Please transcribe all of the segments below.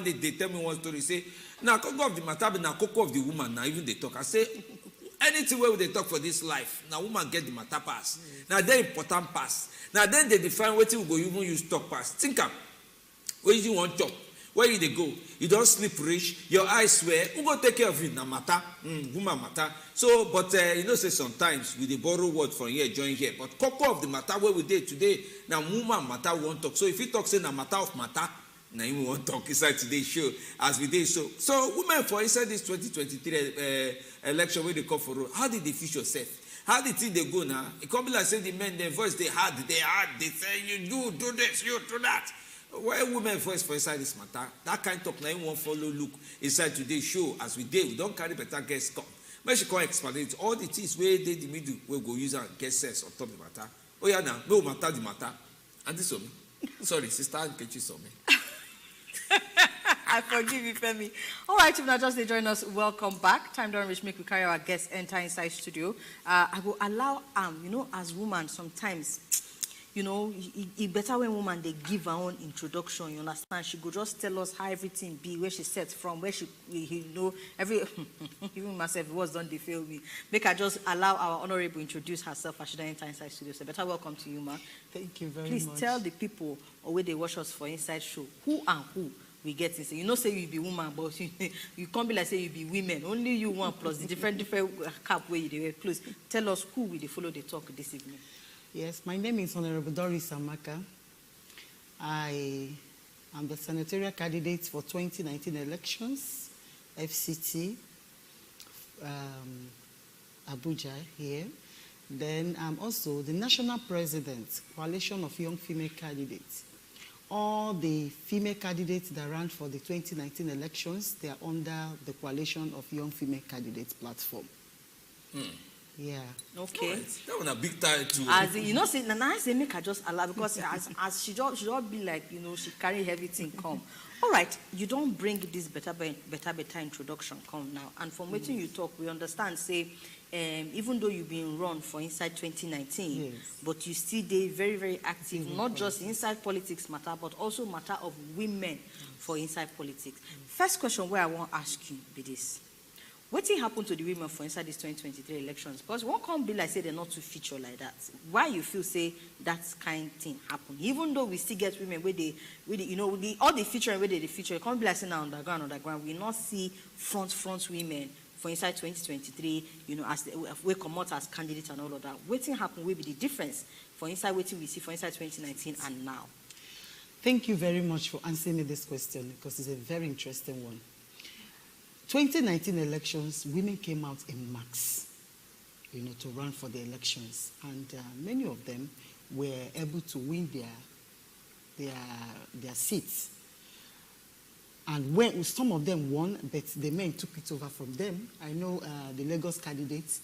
They tell me one story, say, now Koko of the matter, but now Koko of the woman, now even they talk. I say, anything where they talk for this life, now woman get the matter pass. Now they important pass. Now then they define what you go even use talk pass. Think up. Where you want talk? Where you they go? You don't sleep rich, your eyes swear, who go take care of you? Now matter, woman matter. So, but you know, say sometimes we they borrow word from here, join here. But Koko of the matter where we did today, now woman matter won't talk. So if you talk say na matter of matter, now you won't talk inside today's show as we did so. So women for inside this 2023 election where they come for road, how did they feel yourself? How did they go now? It can't be like say the men, their voice they hard, they say you do this, you do that. Why women voice for inside this matter? That kind of talk now you won't follow look inside today's show as we did. We don't carry better guests come. But she can't explain it. All the things where they the middle we go use and get sense on top of the matter. Oh yeah, now no matter the matter. And this me. Sorry, sister, can you saw me? I forgive you, Femi. All right, if not just they join us, welcome back. Time don't reach, make we carry our guests enter inside studio. I will allow you know, as woman sometimes, you know, it better when woman they give her own introduction. You understand? She could just tell us how everything be, where she set from, where she, you know, every even myself was done. They fail me. Make her just allow our honorable introduce herself as she don't enter inside studio. So better welcome to you, ma. Thank you very much. Please tell the people or where they watch us for inside show who and who we get inside. You know, say you be woman, but you can't be like say you be women. Only you one plus the different cap where you wear. Please tell us who will they follow the talk this evening. Yes, my name is Honorable Doris Amaka. I am the senatorial candidate for 2019 elections, FCT, Abuja here. Then I'm also the national president, Coalition of Young Female Candidates. All the female candidates that ran for the 2019 elections, they are under the Coalition of Young Female Candidates platform. Yeah. Okay. Right. That one a big time too. As you know, say now I say make her just allow because as she don't be like, you know, she carry everything come. All right, you don't bring this better introduction come now. And from waiting you talk, we understand say even though you've been run for inside 2019, yes, but you still they very, very active, not just inside politics matter, but also matter of women for inside politics. First question where I want to ask you be this. What thing happened to the women for inside these 2023 elections? Because one can't be like say they're not too feature like that. Why you feel say that kind of thing happen? Even though we still get women where they you know, all the featuring where they feature, it can't be like saying now underground. We not see front women for inside 2023, you know, as we come out as candidates and all of that. What thing happen will be the difference for inside what we see for inside 2019 and now? Thank you very much for answering me this question because it's a very interesting one. 2019 elections, women came out in mass, you know, to run for the elections. And many of them were able to win their seats. And when some of them won, but the men took it over from them. I know the Lagos candidates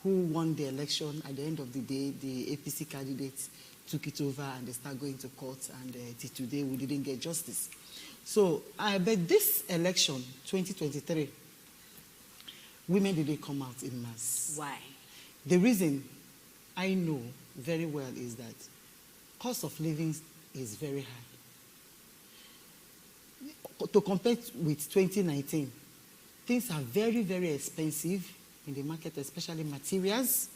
who won the election at the end of the day, the APC candidates took it over and they started going to court, and till today we didn't get justice. So I bet this election, 2023, women didn't come out in mass. Why? The reason I know very well is that cost of living is very high. To compare with 2019, things are very, very expensive in the market, especially materials.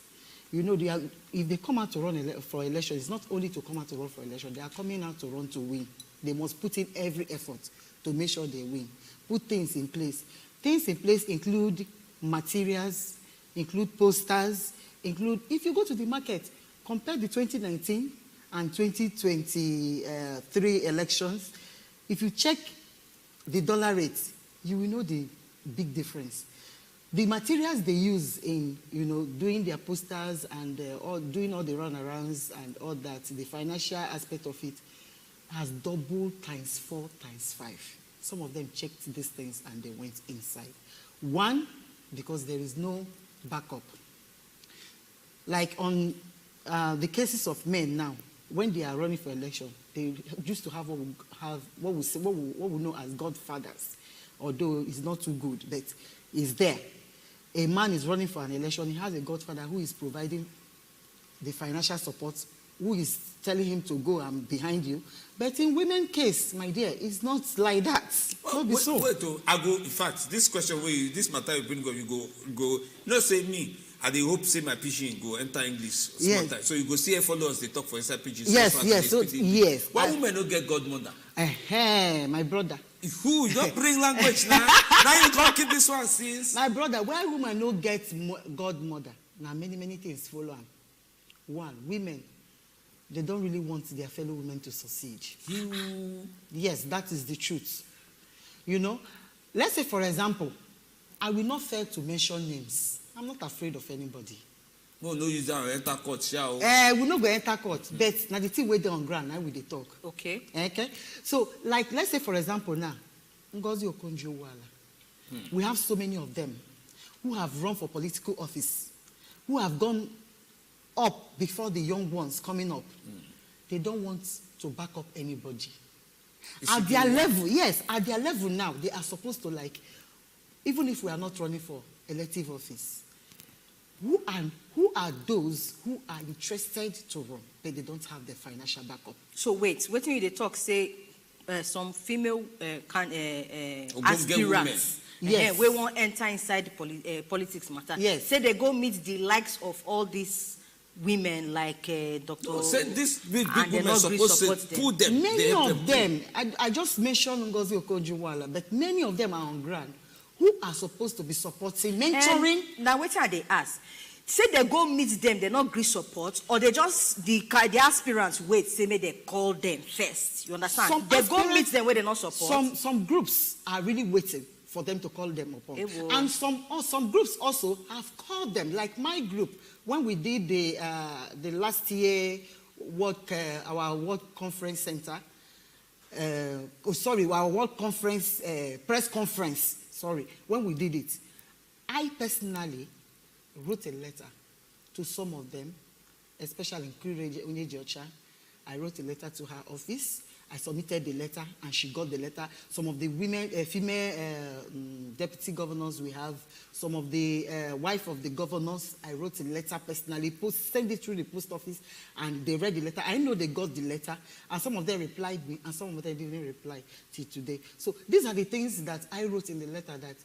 You know, if they come out to run for election, it's not only to come out to run for election, they are coming out to run to win. They must put in every effort to make sure they win. Put things in place. Things in place include materials, include posters, include, if you go to the market, compare the 2019 and 2023 elections, if you check the dollar rate, you will know the big difference. The materials they use in, you know, doing their posters and doing all the runarounds and all that, the financial aspect of it, has doubled times 4, times 5. Some of them checked these things and they went inside. One, because there is no backup. Like on the cases of men now, when they are running for election, they used to have what we know as godfathers, although it's not too good, but it's there. A man is running for an election, he has a godfather who is providing the financial support, who is telling him to go and behind you. But in women case, my dear, it's not like that. Well, Not so. wait, I go. In fact, this question where this matter you bring up, you go. No, say me. I dey hope say my pidgin go enter English. Yes. So you go see followers they talk for inside pidgin. Yes. So yes. Why women don't get godmother? My brother. Who you don't bring language now? Now you can't keep this one since. My brother, why women no get godmother? Now many things follow am. One, women, they don't really want their fellow women to succeed. Yes, that is the truth. You know, let's say, for example, I will not fail to mention names. I'm not afraid of anybody. No use that enter court, shall we not go enter court, but now the thing where they on ground, now we they talk. Okay. Okay. So, like, let's say, for example, now, Ngozi Okonjo-Iweala. We have so many of them who have run for political office, who have gone up before the young ones coming up. They don't want to back up anybody. At their level, yes, at their level now, they are supposed to, like, even if we are not running for elective office, who are those who are interested to run, but they don't have the financial backup? So wait, what you they talk say some female aspirants Yes. we won't enter inside politics matter. Yes. Say they go meet the likes of all these women like Dr. No, say this big and they women not really supposed to support pull them. Many They help of them, I just mentioned Ngozi Okonjo-Iweala, but many of them are on ground who are supposed to be supporting, mentoring. Now what are they ask? Say they go meet them, they not agree support, or they just the aspirants wait, say may they call them first. You understand? They go meet them where they not support. Some groups are really waiting for them to call them upon. Ewo. And some groups also have called them, like my group, when we did the last year our World Conference Center, our World Conference, press conference, when we did it, I personally wrote a letter to some of them, especially in Onyejocha. I wrote a letter to her office. I submitted the letter and she got the letter. Some of the women, female deputy governors we have, some of the wife of the governors, I wrote a letter personally, sent it through the post office, and they read the letter. I know they got the letter, and some of them replied me, and some of them didn't reply till today. So these are the things that I wrote in the letter, that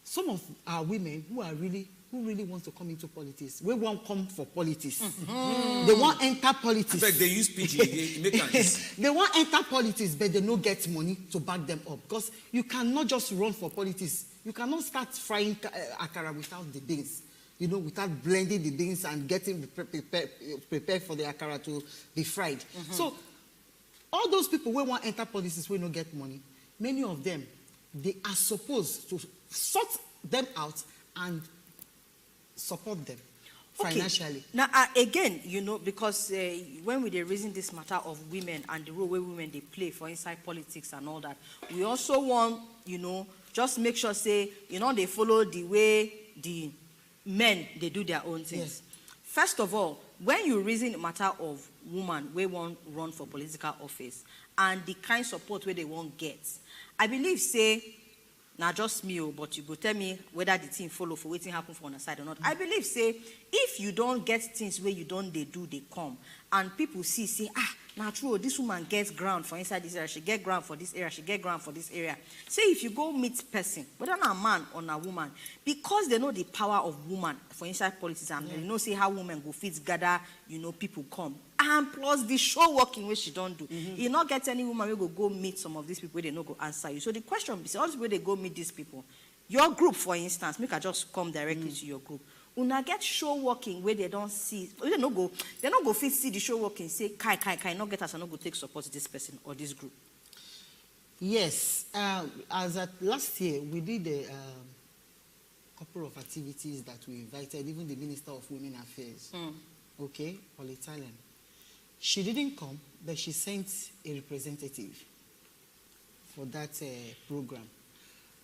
some of our women who really want to come into politics, we won't come for politics. They won't enter politics. But they use PG, they make They won't enter politics, but they don't get money to back them up. Because you cannot just run for politics. You cannot start frying akara without the beans. You know, without blending the beans and getting prepared for the akara to be fried. So, all those people who want to enter politics, will not get money. Many of them, they are supposed to sort them out and support them financially. Now, again, you know, because when we reason this matter of women and the role where women they play for inside politics and all that, we also want, you know, just make sure, say, you know, they follow the way the men, they do their own things. Yes. First of all, when you reason the matter of women where won't run for political office and the kind support where they won't get, I believe, say, now just me, but you go tell me whether the thing follow for waiting happen for on the side or not. I believe, say, if you don't get things where you don't they do, they come. And people say, now true, this woman gets ground for inside this area, she get ground for this area, she get ground for this area. Say if you go meet person, whether a man or a woman, because they know the power of woman for inside politics, and they know say how women go fit gather, you know, people come. And plus the show working which she don't do. You not get any woman will go meet some of these people where they not go answer you. So the question is, all the way they go meet these people, your group, for instance, make I just come directly to your group. Una get show working where they don't see, they not go fit see the show working, say, kai, not get us, and not go take support to this person or this group. Yes. As at last year, we did a couple of activities that we invited, even the Minister of Women Affairs, okay, Paul Italian. She didn't come, but she sent a representative for that program.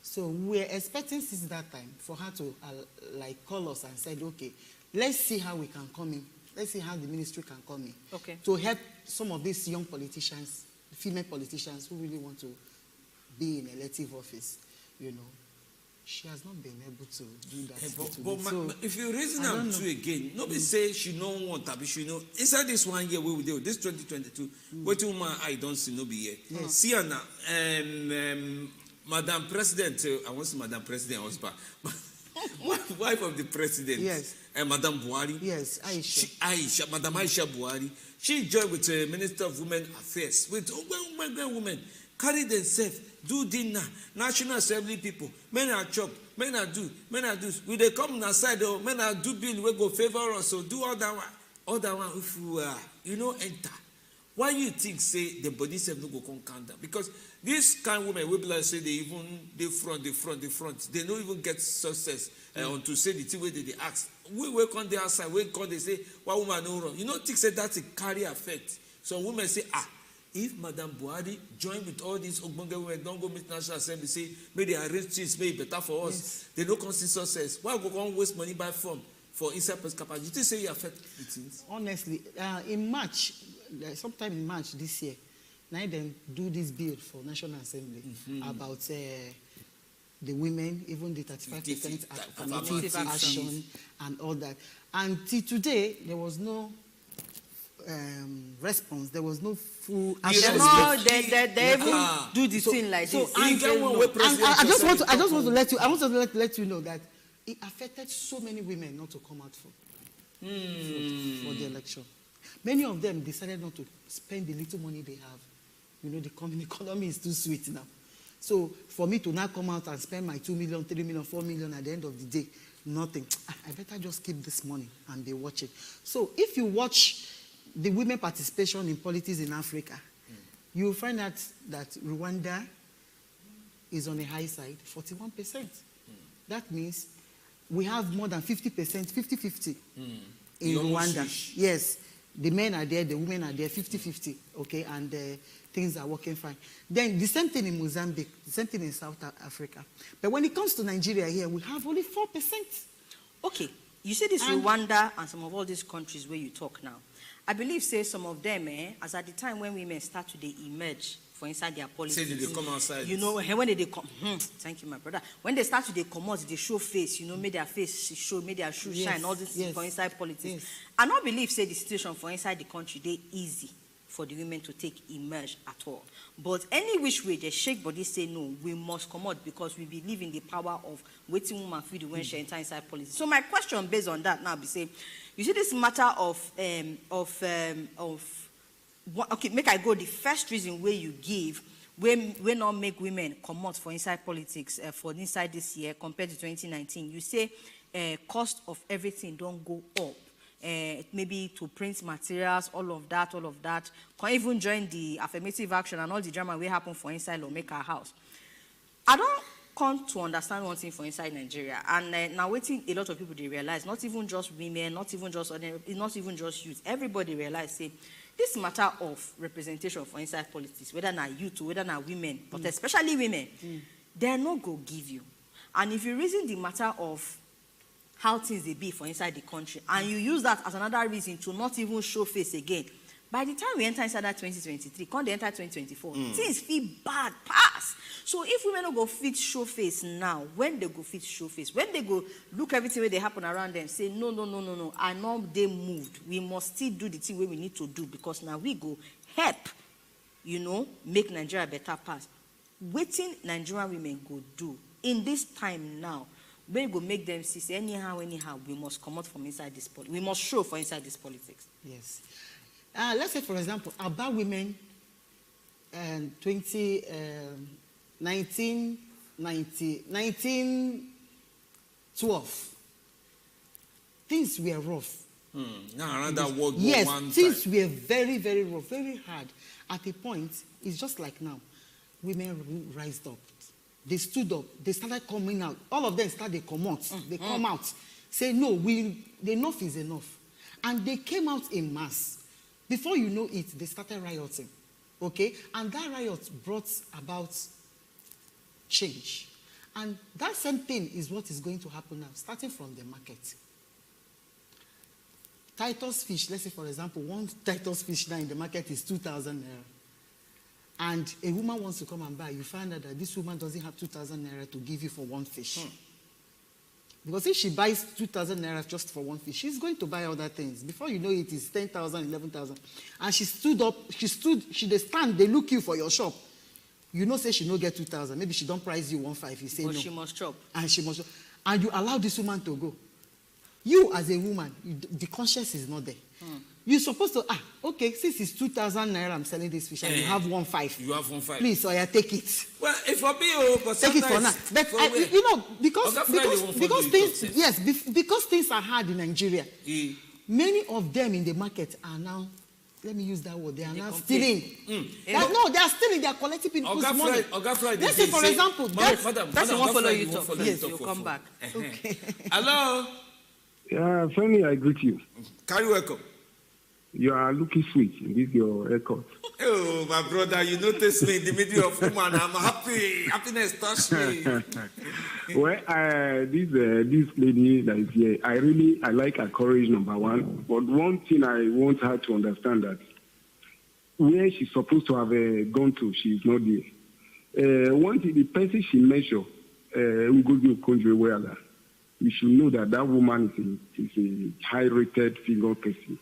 So we're expecting since that time for her to like call us and said, okay, let's see how we can come in. Let's see how the ministry can come in. Okay. To help some of these young politicians, female politicians who really want to be in elective office, you know. she has not been able to do that. But if you reason am too again, nobody say she no want to be, she know. Inside this 1 year we do this 2022, wetin woman I don't see no be here. Yes. See Anna, Madam President, I want to say Madam President husband, wife of the president. Yes. Madam Buhari. Yes, Aisha. Madam Aisha Buhari. She joined with the Minister of Women Affairs with women. Carry themselves, do dinner, National Assembly people, men are chop, men are do. Will they come on side, oh, men are do bill, we go favor us, so do all that one, if you enter. Why you think, say, the body self no go come count down? Because these kind of women, we like say, they front, they don't even get success unto say the thing where they ask. We work on the outside, we come, they say, why woman no wrong? You know, think say that's a carry effect. So women say, if Madam Buhari join with all these Ogbonge women, don't go meet National Assembly, say, may they arrange things, may it better for us. Yes. They don't consider success. Why go on waste money by form for inside press capacity? You think say you affect the things? Honestly, in March, sometime in March this year, now them do this bill for National Assembly about the women, even the 35% affirmative action and all that. And till today, there was no response. There was no full action. They even do the thing like this. I just want to let you know that it affected so many women not to come out for the election. Many of them decided not to spend the little money they have. You know, the economy is too sweet now. So for me to now come out and spend my 2 million, 3 million, 4 million at the end of the day, nothing. I better just keep this money and be watching. So if you watch the women participation in politics in Africa, you will find out that Rwanda is on the high side, 41%. That means we have more than 50%, 50-50 in Rwanda. Yes, the men are there, the women are there, 50-50, okay, and things are working fine. Then the same thing in Mozambique, the same thing in South Africa. But when it comes to Nigeria here, we have only 4%. Okay, you see this Rwanda and some of all these countries where you talk now. I believe, say, some of them, as at the time when women start to emerge for inside their politics. Say they come outside. You know, when they come, thank you, my brother. When they start to come out, they show face, you know, make their face show, make their shoes shine, all this for inside politics. Yes. I don't believe, say, the situation for inside the country, they easy for the women to emerge at all. But any which way they shake body say no, we must come out because we believe in the power of waiting woman for the when she enter inside politics. So my question based on that now be say, you see this matter okay, make I go the first reason where you give we not make women come out for inside politics for inside this year compared to 2019. You say cost of everything don't go up. Maybe to print materials, all of that. Can even join the affirmative action and all the drama will happen for inside or make our house. I don't come to understand one thing for inside Nigeria, and now waiting a lot of people they realize, not even just women, not even just youth, everybody realize say this matter of representation for inside politics, whether not youth or whether not women, but especially women, they're not go give you. And if you reason the matter of how things they be for inside the country, and you use that as another reason to not even show face again, by the time we enter inside that 2023, come they enter 2024, things feel bad, pass. So if women don't go fit show face now, when they go fit show face, when they go look everything where they happen around them, say no, I know they moved. We must still do the thing where we need to do because now we go help, you know, make Nigeria better pass. Waiting Nigerian women go do in this time now, we go make them see say anyhow, we must come out from inside this politics. We must show for inside this politics. Yes. Let's say, for example, about women 1912. Things were rough. Now around that World War yes, One things time. were very, very rough, very hard. At a point, it's just like now. Women rised up. They stood up. They started coming out. All of them started come out. They come out. Say, no, the enough is enough. And they came out in mass. Before you know it, they started rioting. Okay? And that riot brought about change. And that same thing is what is going to happen now, starting from the market. Titus fish, let's say, for example, one Titus fish now in the market is 2,000 naira. and a woman wants to come and buy, you find out that this woman doesn't have 2,000 naira to give you for one fish. Because if she buys 2,000 naira just for one fish, she's going to buy other things. Before you know it, it's 10,000, 11,000. And she stood up, she they stand, they look you for your shop. You know, say she no get 2,000. Maybe she don't price you 1,500. You say but no. she must chop. And she must, and you allow this woman to go. You as a woman, the conscience is not there. You're supposed to, okay, since it's 2,000 naira, I'm selling this fish, and you have 1,500. You have 1,500. Please, Oya, take it. Well, if for me, but take it for now. But you know, because things are hard in Nigeria. Many of them in the market are now, let me use that word, they are now stealing. No, they are stealing, they are collecting people's money. Let's say, for example, that's the one follow you talk. Yes, you'll come back. Okay. Hello? Yeah, Femi, I greet you. Carry welcome. You are looking sweet in this your haircut. Oh, my brother, you notice me in the middle of woman. I'm happy. Happiness touched me. Well, this lady that is here, I like her courage, number one. But one thing I want her to understand that where she's supposed to have gone to, she's not there. One thing, the person she mentioned, we go to country where you should know that woman is a high-rated figure person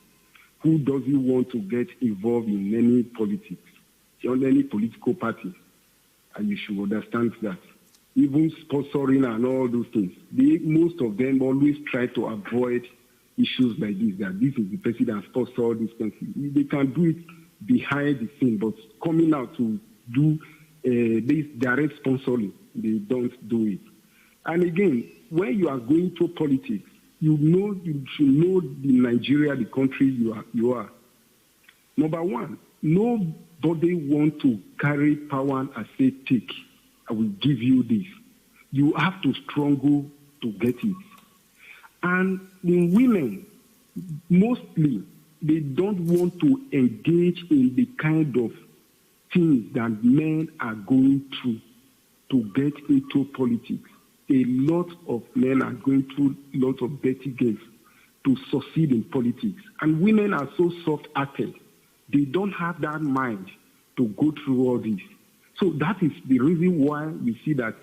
who doesn't want to get involved in any politics, on any political party. And you should understand that. Even sponsoring and all those things, most of them always try to avoid issues like this, that this is the person that sponsors this person. They can do it behind the scene, but coming out to do this direct sponsoring, they don't do it. And again, when you are going to politics, you should know the Nigeria, the country you are. Number one, nobody want to carry power and say, take, I will give you this. You have to struggle to get it. And in women, mostly, they don't want to engage in the kind of things that men are going through to get into politics. A lot of men are going through a lot of dirty games to succeed in politics. And women are so soft-hearted. They don't have that mind to go through all this. So that is the reason why we see that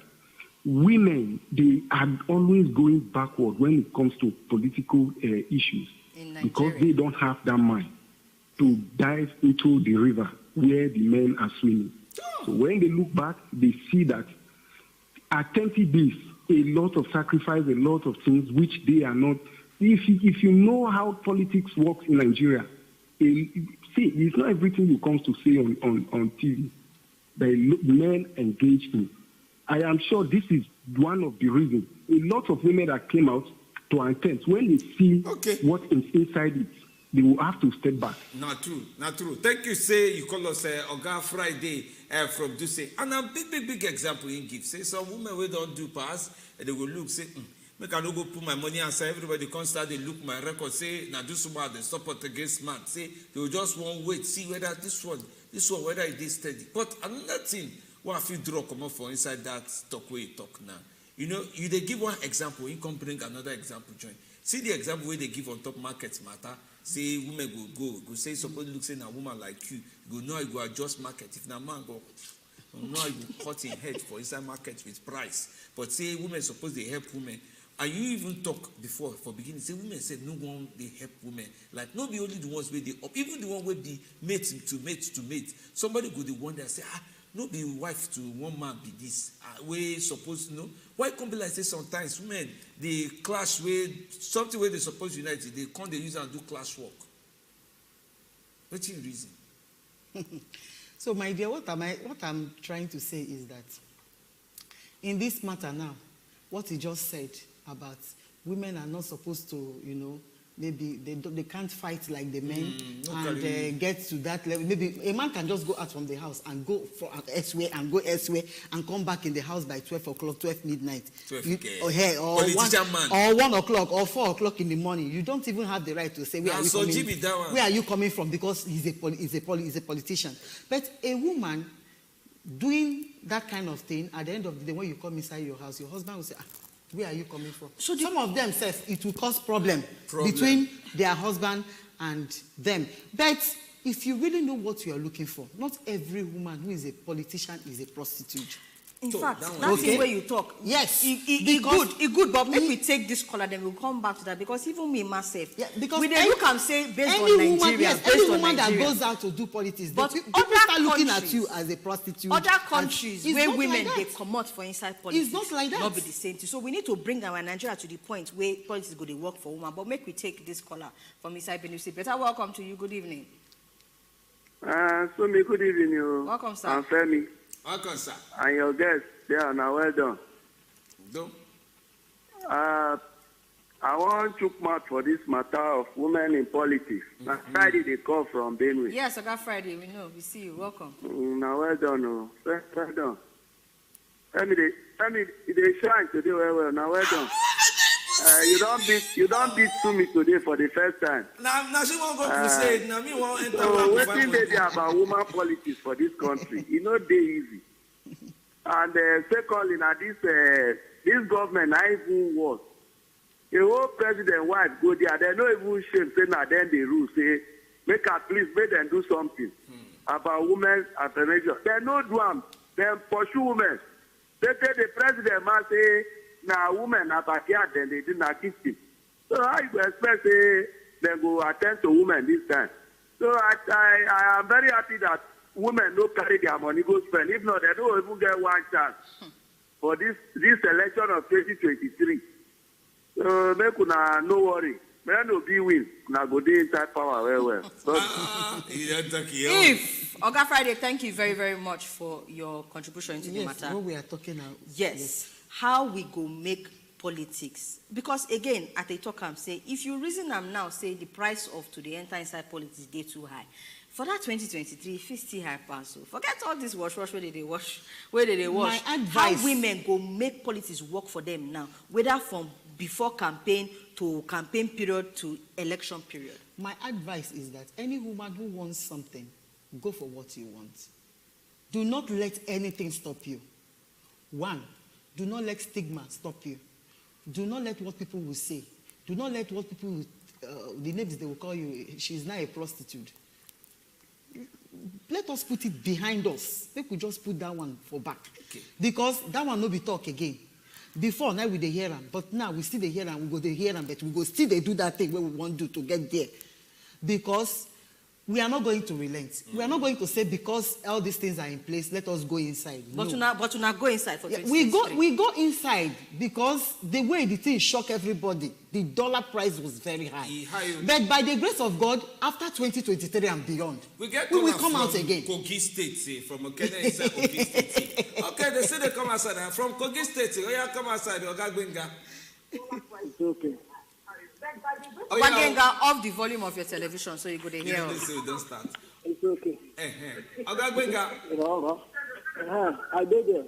women, they are always going backward when it comes to political issues. Because they don't have that mind to dive into the river where the men are swimming. So when they look back, they see that attempting this, a lot of sacrifice, a lot of things which they are not. If you know how politics works in Nigeria, see, it's not everything you come to say on TV that men engage in. I am sure this is one of the reasons. A lot of women that came out to attempt, when they see what is inside it, they will have to step back. Not true. Thank you, say you call us Oga Friday from Duse. And a big example in give. Say some women we don't do pass, and they will look, say, make I no go put my money aside. Everybody can start, they look my record, say, now do some they support against man. Say, they will just won't wait, see whether this one, whether it is steady. But another thing, what if you draw come up for inside that talk where you talk now? You know, they give one example, you can bring another example, join. See the example where they give on top markets matter. Say women go say suppose look say a woman like you go know you go adjust market. If na man go know you go cut in head for inside market with price. But say women suppose they help women. And you even talk before for beginning, say women said no one they help women. Like not be only the ones where they up, even the one where be mate to mate. Somebody go the one that say, no be wife to one man be this. We supposed to know. Why come be like say sometimes women they clash with something where they suppose unite, they come they use and do clash work. What's the reason? So my dear, what I'm trying to say is that in this matter now, what he just said about women are not supposed to, you know, maybe they can't fight like the men and get to that level. Maybe a man can just go out from the house and go for elsewhere and go elsewhere and come back in the house by 12 o'clock, 12 midnight. 12, or 1 o'clock or 4 o'clock in the morning. You don't even have the right to say, where are you coming from? Because he's a politician. But a woman doing that kind of thing, at the end of the day, when you come inside your house, your husband will say, where are you coming from? So some of them say it will cause problem between their husband and them. But if you really know what you are looking for, not every woman who is a politician is a prostitute. In So, fact, that one- that's Okay. the way you talk. Yes, It good, but if we take this color, then we'll come back to that, because even me myself, Yeah, because we dey look and say based any on woman, Nigeria, yes, based any on woman that Nigeria. goes out to do politics, But people other start looking at countries- you as a prostitute. Other and countries it's where not women like they that. come out for inside politics, not like that. Not be the same thing. So we need to bring our Nigeria to the point where politics go to work for women. But make we take this caller from inside Benue. Better welcome to you. Good evening. So me good evening, you. Welcome, sir. I'm Femi. Welcome, sir. And your guests, they are now well done. Do. I want to mouth for this matter of women in politics. Now, Friday they call from Benue. Yes, I got Friday. We know. We see you. Welcome. Now well done, oh. Well done. Femi, they shine today well. Now well done. You don't beat to me today for the first time. Now she won't go crusade. Now me won't enter. So what thing they do about woman politics for this country? You know they easy. And secondly, now this government not even worse. The whole president wife go there, they no even shame say now then the rule say make at least make them do something about women's affirmation. They no do them. They pursue women. They say the president must say now women are backyard, then they do not kiss him. So I expect say they go attend to women this time. So I am very happy that women don't carry their money go spend. If not, they don't even get one chance for this election of 2023. So make una no worry. When NOV win, una go dey inside power well. If Oga Friday, thank you very, very much for your contribution into the Yes, matter. what we are talking now. Yes. How we go make politics. Because again, at the talk I'm say, if you reason I'm now say the price of to the enter inside politics they too high. For that 2023, if it's still high pass, so forget all this wash where they wash. My advice- How women go make politics work for them now, whether from before campaign to campaign period to election period. My advice is that any woman who wants something, go for what you want. Do not let anything stop you. One, do not let stigma stop you. Do not let what people will say. Do not let what people will, the names they will call you, she's now a prostitute. Let us put it behind us. Make we just put that one for back. Okay. Because that one no be talk again. Before, now we dey hear am, but now we still dey hear am, we go dey hear am, but we go still dey do that thing where we want to do to get there. Because we are not going to relent. We are not going to say because all these things are in place, let us go inside. But No. to not go inside for Yeah, 2023. we go inside because the way the thing shocked everybody, the dollar price was very high. But by the grace of God, after 2023 and beyond, we will come out from again. Kogi State, from Okene inside Kogi State. Okay, they say they come outside. From Kogi State, oh yeah, come outside, Oga Gbenga. It's okay. Oh, yeah. Oga, off the volume of your television so you go to You hear know, us. this will don't start. It's okay. Oga Gbenga. I did there.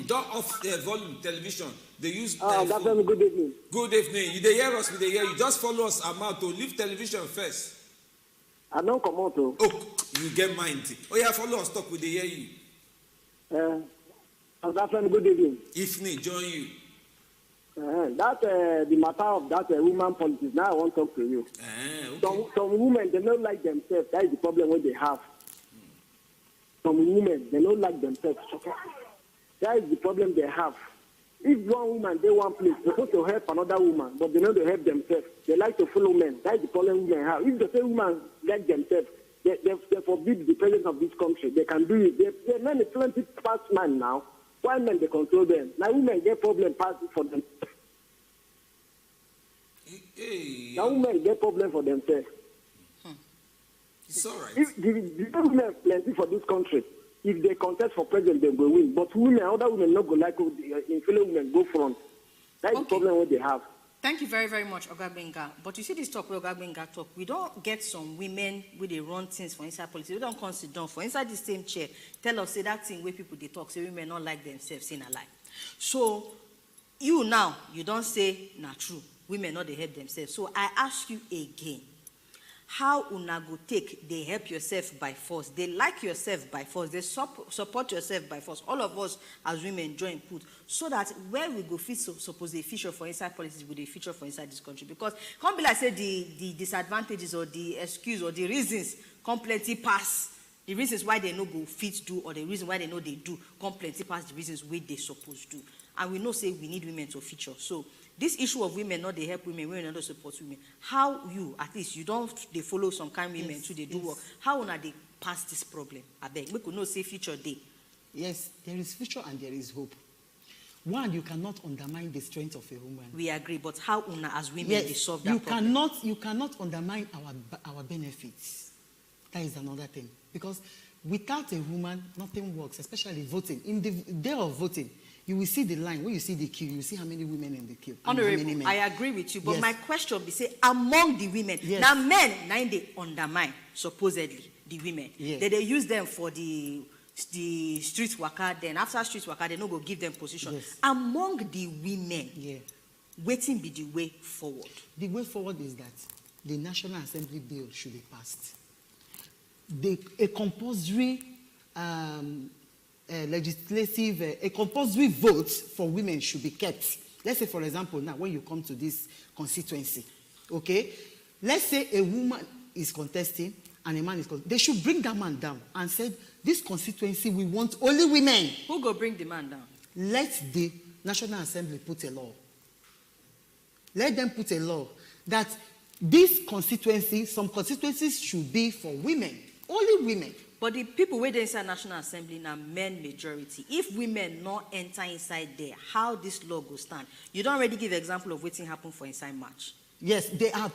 Don't off the volume television. They use. That's phone. a good evening. Good evening. You dey hear us? We dey hear you. Just follow us. I'm out to leave television first. I don't come out. Oh, you get mind. Oh yeah, follow us. Talk. We dey hear you. That's a good evening. If need, join you. The matter of that woman politics. Now I want to talk to you. Okay. Some women they don't like themselves. That is the problem what they have. Some women they don't like themselves. That is the problem they have. If one woman they one place, they're supposed to help another woman, but they know they help themselves. They like to follow men. That is the problem women have. If the same woman like themselves, they forbid the president of this country. They can do it. They men is 20 past man now. Why men they control them? Now women get problem pass for them. Hey, Now women get problem for themselves. it's all right. If the women plenty for this country, if they contest for president, they will win. But women, other women not go like in fellow women go front. That is the problem what they have. Thank you very, very much, Oga Gbenga. But you see this talk where Oga Gbenga talk, we don't get some women where they run things for inside politics. We don't come sit down for inside the same chair. Tell us, say that thing where people they talk, say women not like themselves in a lie. So, you now, you don't say, not true. Women not they help themselves. So I ask you again, how una go take, they help yourself by force, they like yourself by force, they support yourself by force, all of us as women join put, so that where we go fit suppose a feature for inside politics with a feature for inside this country. Because can't be like say the disadvantages or the excuse or the reasons come plenty pass the reasons why they no go fit do, or the reason why they know they do come plenty pass the reasons why they suppose do. And we know say we need women to feature. So this issue of women not they help women not support women. How you, at least you don't they follow some kind of women too, they do work. How una they pass this problem? I beg. We could not say future day. Yes, there is future and there is hope. One, you cannot undermine the strength of a woman. We agree, but how una as women they solve that problem? problem? You cannot undermine our benefits. That is another thing. Because without a woman, nothing works, especially voting. In the day of voting, you will see the line. When you see the queue, you see how many women in the queue. Honorable, I agree with you, but my question be say, among the women, now men, they undermine, supposedly, the women. They use them for the street worker, then after street worker, they no go give them position. Among the women, waiting be the way forward. The way forward is that the National Assembly bill should be passed. A compulsory a compulsory vote for women should be kept. Let's say, for example, now when you come to this constituency, okay, let's say a woman is contesting and a man is contesting. They should bring that man down and say, this constituency, we want only women. Who go bring the man down? Let the National Assembly put a law. Let them put a law that this constituency, some constituencies should be for women, only women. But the people where they inside National Assembly now men majority. If women not enter inside there, how this law go stand? You don't already give example of what's happen for inside March. Yes, they are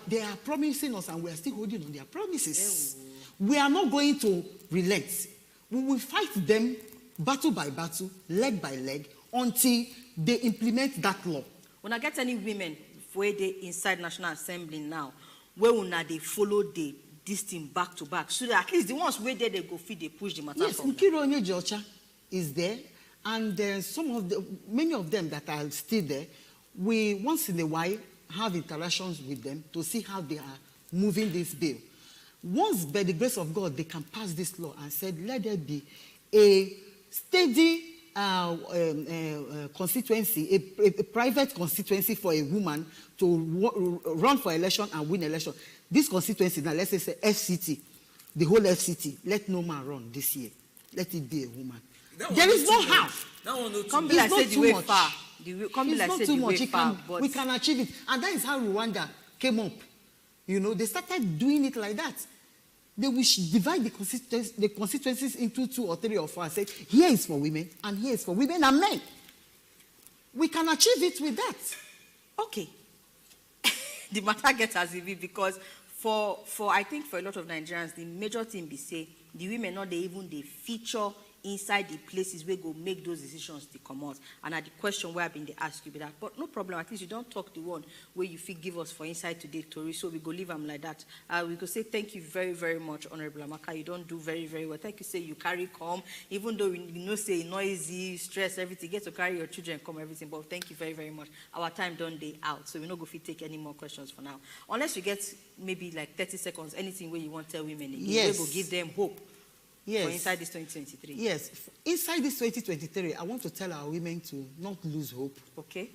promising us, and we are still holding on their promises. We are not going to relent. We will fight them battle by battle, leg by leg, until they implement that law. When I get any women where they inside National Assembly now, where una they follow this thing back to back, so that at least the ones where they go feed, they push the matter. Yes, Nkironye Jocha is there, and many of them that are still there, we once in a while have interactions with them to see how they are moving this bill. Once, by the grace of God, they can pass this law and said, let there be a steady constituency, a private constituency for a woman to run for election and win election. This constituency, now let's say FCT, the whole FCT, let no man run this year. Let it be a woman. There is no how. Come be like say the way far. It's not too much. We can achieve it. And that is how Rwanda came up. You know, they started doing it like that. They will divide the constituencies into 2 or 3 or 4 and say, here is for women, and here is for women and men. We can achieve it with that. Okay. The matter gets as it be, because for I think for a lot of Nigerians, the major thing be say, the women not they feature inside the places where go make those decisions to come out. And at the question where I've been they ask you be that, but no problem, at least you don't talk the one where you feel give us for inside today, Tori, so we go leave them like that. We go say thank you very, very much, Honorable Amaka. You don't do very, very well. Thank you, say you carry come, even though you know say noisy, stress, everything, get to carry your children, come everything, but thank you very, very much. Our time done day out, so we're not going to take any more questions for now. Unless you get maybe like 30 seconds, anything where you want to tell women again, yes. We go give them hope. Yes. For inside this 2023. Yes. Inside this 2023, I want to tell our women to not lose hope. Okay.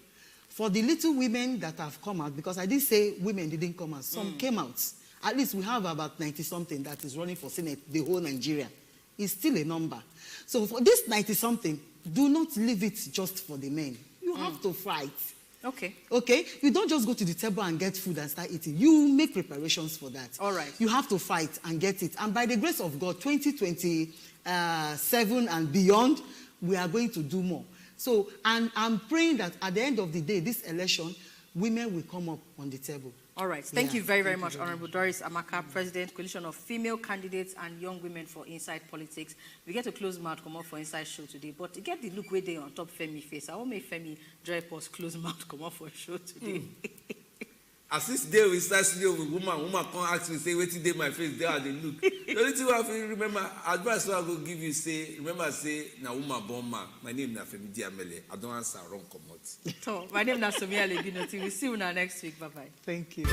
For the little women that have come out, because I did say women didn't come out, some came out. At least we have about 90-something that is running for Senate, the whole Nigeria. It's still a number. So for this 90-something, do not leave it just for the men. You have to fight. Okay. Okay? You don't just go to the table and get food and start eating. You make preparations for that. All right. You have to fight and get it. And by the grace of God, 2027 and beyond, we are going to do more. So, and I'm praying that at the end of the day, this election, women will come up on the table. All right. Thank you very, very much, Honorable Doris Amaka, President, Coalition of Female Candidates and Young Women for Inside Politics. We get to close mouth come up for Inside Show today, but to get the look where they on top Femi face, I won't make Femi drive us close mouth come up for show today. As this day we start studio with woman come ask me, say, waiting day my face, there are the look. The only thing I have to remember, advice I will give you, say, remember, say, na woman born man. My name is Femi Diamele. I don't answer wrong, come out. So, my name is Somia Lebinoti. We'll see you next week. Bye-bye. Thank you.